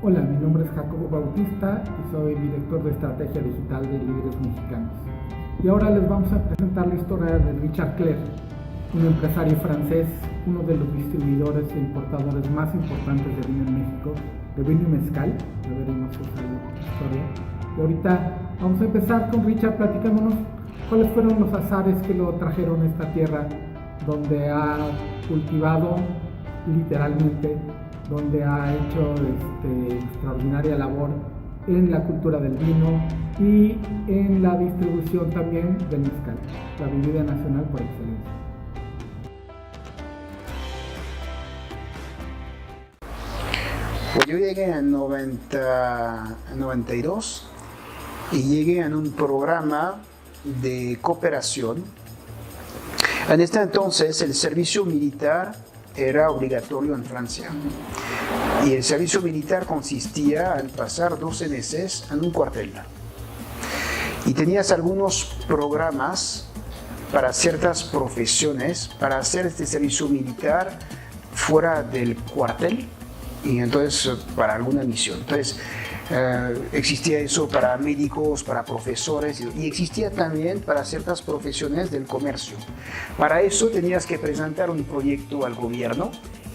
Hola, mi nombre es Jacobo Bautista y soy director de estrategia digital de Líderes Mexicanos. Y ahora les vamos a presentar la historia de Richard Clair, un empresario francés, uno de los distribuidores e importadores más importantes de vino en México, de vino y mezcal. Ya veremos esa historia. Y ahorita vamos a empezar con Richard platicándonos cuáles fueron los azares que lo trajeron a esta tierra donde ha cultivado literalmente, donde ha hecho extraordinaria labor en la cultura del vino y en la distribución también del mezcal, la bebida nacional por excelencia. Pues yo llegué en 92 y llegué en un programa de cooperación. En este entonces el servicio militar era obligatorio en Francia. Y el servicio militar consistía en pasar 12 meses en un cuartel. Y tenías algunos programas para ciertas profesiones, para hacer este servicio militar fuera del cuartel y entonces para alguna misión. Entonces existía eso para médicos, para profesores y existía también para ciertas profesiones del comercio. Para eso tenías que presentar un proyecto al gobierno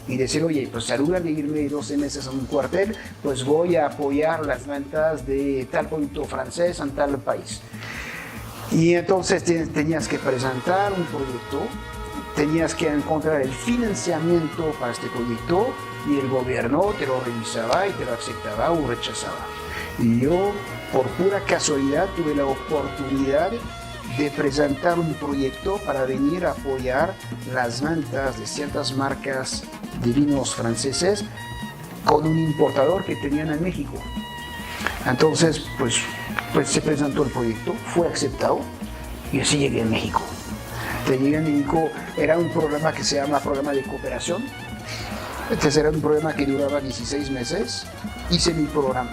y decir, oye, pues en lugar de irme 12 meses a un cuartel, pues voy a apoyar las ventas de tal producto francés en tal país. Y entonces tenías que presentar un proyecto, tenías que encontrar el financiamiento para este proyecto y el gobierno te lo revisaba y te lo aceptaba o rechazaba. Y yo, por pura casualidad, tuve la oportunidad de presentar un proyecto para venir a apoyar las ventas de ciertas marcas de vinos franceses con un importador que tenían en México. Entonces, pues se presentó el proyecto, fue aceptado y así llegué a México. Llegué a México, era un programa que se llama Programa de Cooperación. Este era un programa que duraba 16 meses. Hice mi programa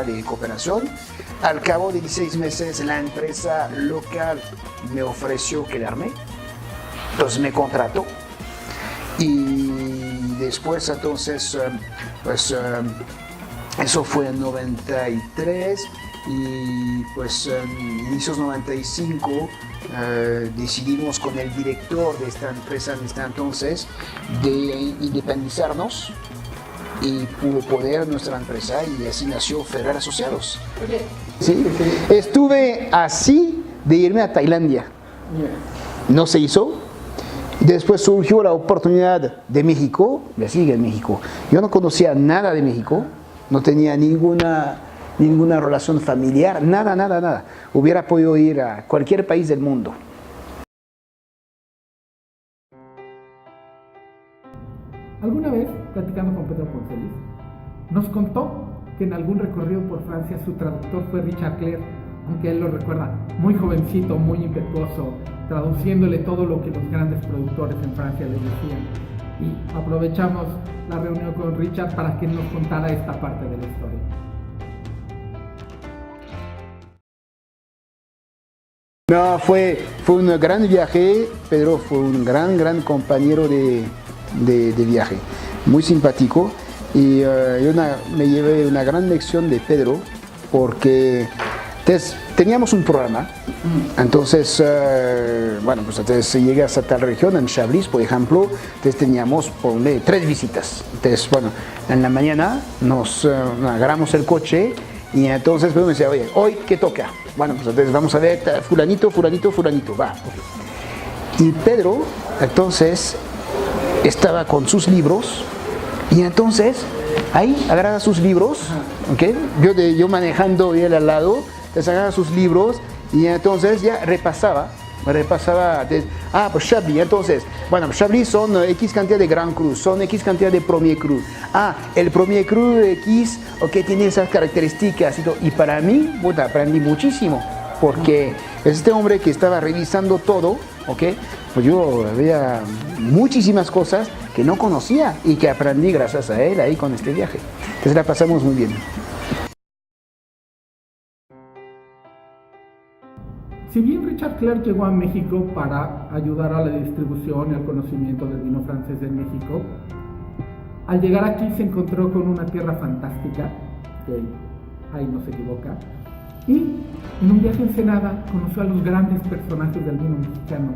de cooperación. Al cabo de 16 meses, la empresa local me ofreció quedarme. Entonces me contrató. Y después, entonces, eso fue en 93. Y pues en inicios 95 decidimos con el director de esta empresa en este entonces de independizarnos y poder nuestra empresa, y así nació Ferrer Asociados. ¿Sí? Estuve así de irme a Tailandia, no se hizo. Después surgió la oportunidad de México, y así en México. Yo no conocía nada de México, no tenía ninguna relación familiar, nada. Hubiera podido ir a cualquier país del mundo. Alguna vez, platicando con Pedro Poncelis, nos contó que en algún recorrido por Francia su traductor fue Richard Clair, aunque él lo recuerda muy jovencito, muy impetuoso, traduciéndole todo lo que los grandes productores en Francia les decían. Y aprovechamos la reunión con Richard para que nos contara esta parte de la historia. No, fue un gran viaje. Pedro fue un gran compañero de viaje, muy simpático, y yo me llevé una gran lección de Pedro porque teníamos un programa. Entonces, pues entonces llegas a tal región, en Chablis, por ejemplo, entonces teníamos 3 visitas. Entonces, en la mañana nos agarramos el coche y entonces me decía, oye, ¿hoy qué toca? Pues entonces vamos a ver fulanito, va. Y Pedro, entonces, estaba con sus libros y entonces ahí agarraba sus libros, ¿okay? Yo manejando y él al lado, les agarraba sus libros y entonces ya repasaba, pues Chablis, entonces, Chablis son X cantidad de Grand Cru, son X cantidad de Premier Cru. El Premier Cru X, tiene esas características y todo. Y para mí, aprendí muchísimo, porque este hombre que estaba revisando todo, pues yo había muchísimas cosas que no conocía y que aprendí gracias a él ahí con este viaje. Entonces la pasamos muy bien. Si bien Richard Clair llegó a México para ayudar a la distribución y al conocimiento del vino francés en México, Al llegar aquí se encontró con una tierra fantástica, que ahí no se equivoca, y en un viaje a Ensenada conoció a los grandes personajes del vino mexicano,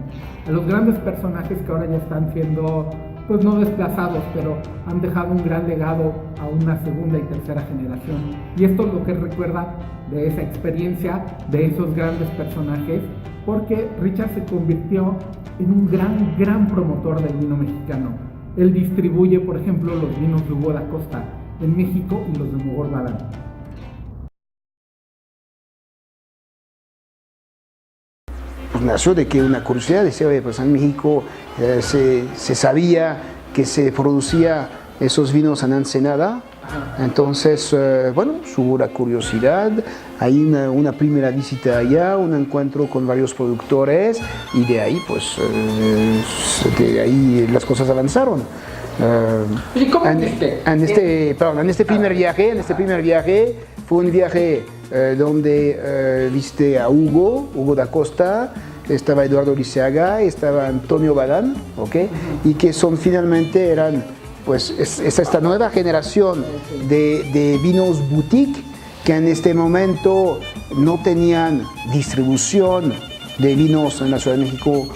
a los grandes personajes que ahora ya están siendo, pues no desplazados, pero han dejado un gran legado a una segunda y tercera generación. Y esto es lo que recuerda de esa experiencia, de esos grandes personajes, porque Richard se convirtió en un gran promotor del vino mexicano. Él distribuye, por ejemplo, los vinos de Hugo da Costa en México y los de Mogor Badán. Pues nació de que una curiosidad, decía, oye, pues en México se sabía que se producía esos vinos en Ensenada, entonces, bueno, hubo la curiosidad, hay una primera visita allá, un encuentro con varios productores y de ahí, pues, de ahí las cosas avanzaron. ¿Y cómo viste? En este primer viaje fue un viaje donde viste a Hugo da Costa, estaba Eduardo Liceaga, estaba Antonio Badán, ¿okay? Y que finalmente eran, pues, esta nueva generación de vinos boutique que en este momento no tenían distribución de vinos en la Ciudad de México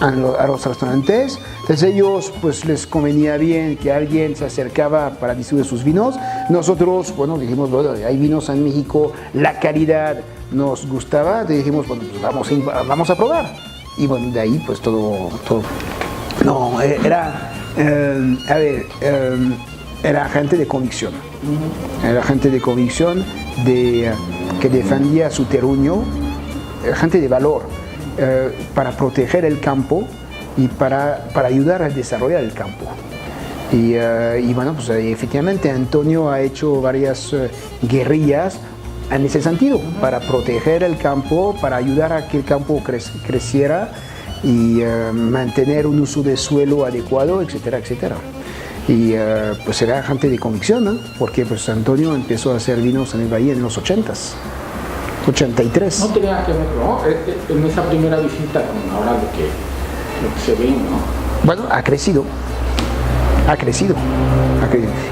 a los restaurantes. Entonces ellos, pues, les convenía bien que alguien se acercaba para distribuir sus vinos. Nosotros, bueno, dijimos, bueno, hay vinos en México, la calidad nos gustaba, entonces dijimos, bueno, pues vamos a probar. Y bueno, de ahí, pues todo no, era, era gente de convicción. Era gente de convicción, que defendía su terruño, gente de valor, para proteger el campo y para ayudar a desarrollar el campo. Y bueno, pues efectivamente Antonio ha hecho varias guerrillas en ese sentido, para proteger el campo, para ayudar a que el campo creciera y mantener un uso de suelo adecuado, etcétera, etcétera. Y pues era gente de convicción, ¿no? Porque pues Antonio empezó a hacer vinos en el Valle en los 80s, 83. No tenía que ver, ¿no? En esa primera visita con ahora lo que se ve, ¿no? Bueno, ha crecido.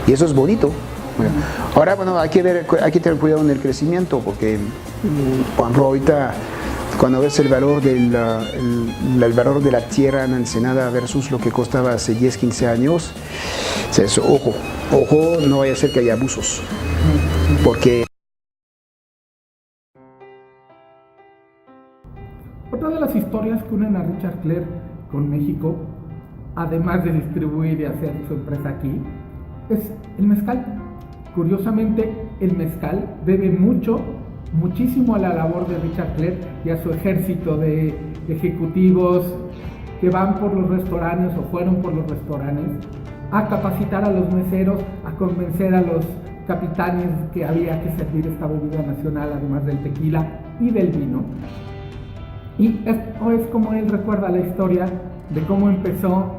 Y eso es bonito. Bueno, ahora, bueno, hay que tener cuidado en el crecimiento, porque cuando ves el valor el valor de la tierra en Ensenada versus lo que costaba hace 10, 15 años, es, ojo, no vaya a ser que haya abusos, porque... Otra de las historias que unen a Richard Clair con México, además de distribuir y hacer su empresa aquí, es el mezcal. Curiosamente, el mezcal debe muchísimo a la labor de Richard Clair y a su ejército de ejecutivos que van por los restaurantes o fueron por los restaurantes a capacitar a los meseros, a convencer a los capitanes que había que servir esta bebida nacional, además del tequila y del vino. Y esto es como él recuerda la historia de cómo empezó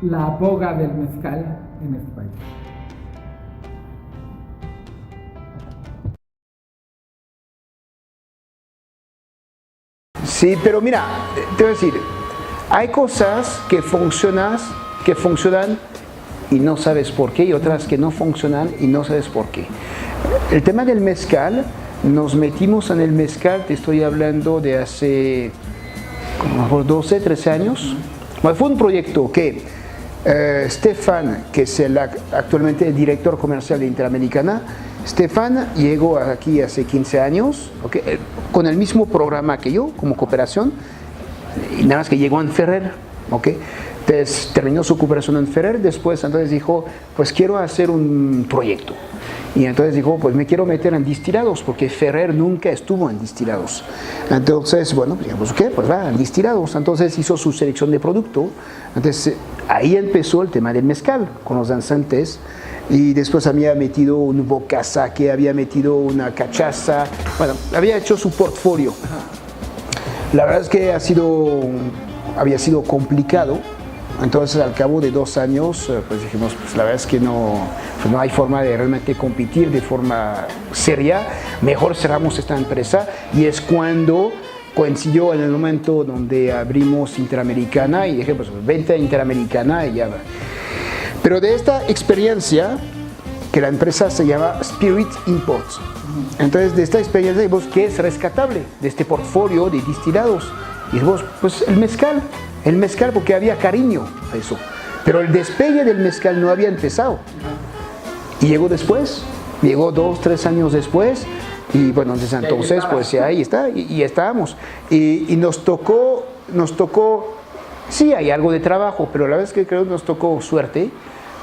la boga del mezcal en este país. Sí, pero mira, te voy a decir, hay cosas que funcionan y no sabes por qué, y otras que no funcionan y no sabes por qué. El tema del mezcal, nos metimos en el mezcal, te estoy hablando de hace como 12, 13 años. Bueno, fue un proyecto que Stefan, que es actualmente el director comercial de Interamericana, Stefan llegó aquí hace 15 años, ¿okay? Con el mismo programa que yo, como cooperación, y nada más que llegó en Ferrer, ¿okay? Entonces terminó su cooperación en Ferrer, después entonces dijo, pues quiero hacer un proyecto. Y entonces dijo, pues me quiero meter en destilados, porque Ferrer nunca estuvo en destilados. Entonces, bueno, digamos, ¿qué? Pues va, en destilados. Entonces hizo su selección de producto. Entonces ahí empezó el tema del mezcal, con los danzantes. Y después había metido un bocaza, que había metido una cachaza. Bueno, había hecho su portfolio. La verdad es que había sido complicado. Entonces, al cabo de 2 años, pues dijimos, pues la verdad es que no hay forma de realmente competir de forma seria. Mejor cerramos esta empresa, y es cuando coincidió en el momento donde abrimos Interamericana y dije, pues vente a Interamericana y ya va. Pero de esta experiencia, que la empresa se llama Spirit Imports, entonces de esta experiencia vemos que es rescatable de este portfolio de destilados. Y vos, pues el mezcal porque había cariño a eso. Pero el despegue del mezcal no había empezado. Y llegó después, llegó 2, 3 años después. Y bueno, desde entonces, pues ya ahí está, y estábamos. Y nos tocó, sí hay algo de trabajo, pero la verdad es que creo que nos tocó suerte,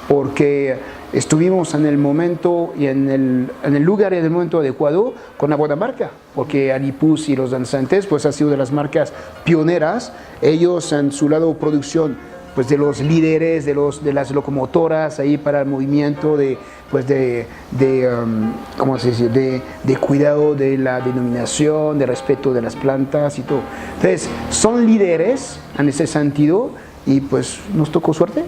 porque estuvimos en el momento y en el lugar y en el momento adecuado con una buena marca, porque Adipus y los danzantes pues ha sido de las marcas pioneras. Ellos en su lado de producción, pues de los líderes de las locomotoras ahí para el movimiento ¿cómo se dice? De cuidado de la denominación, de respeto de las plantas y todo. Entonces son líderes en ese sentido y pues nos tocó suerte.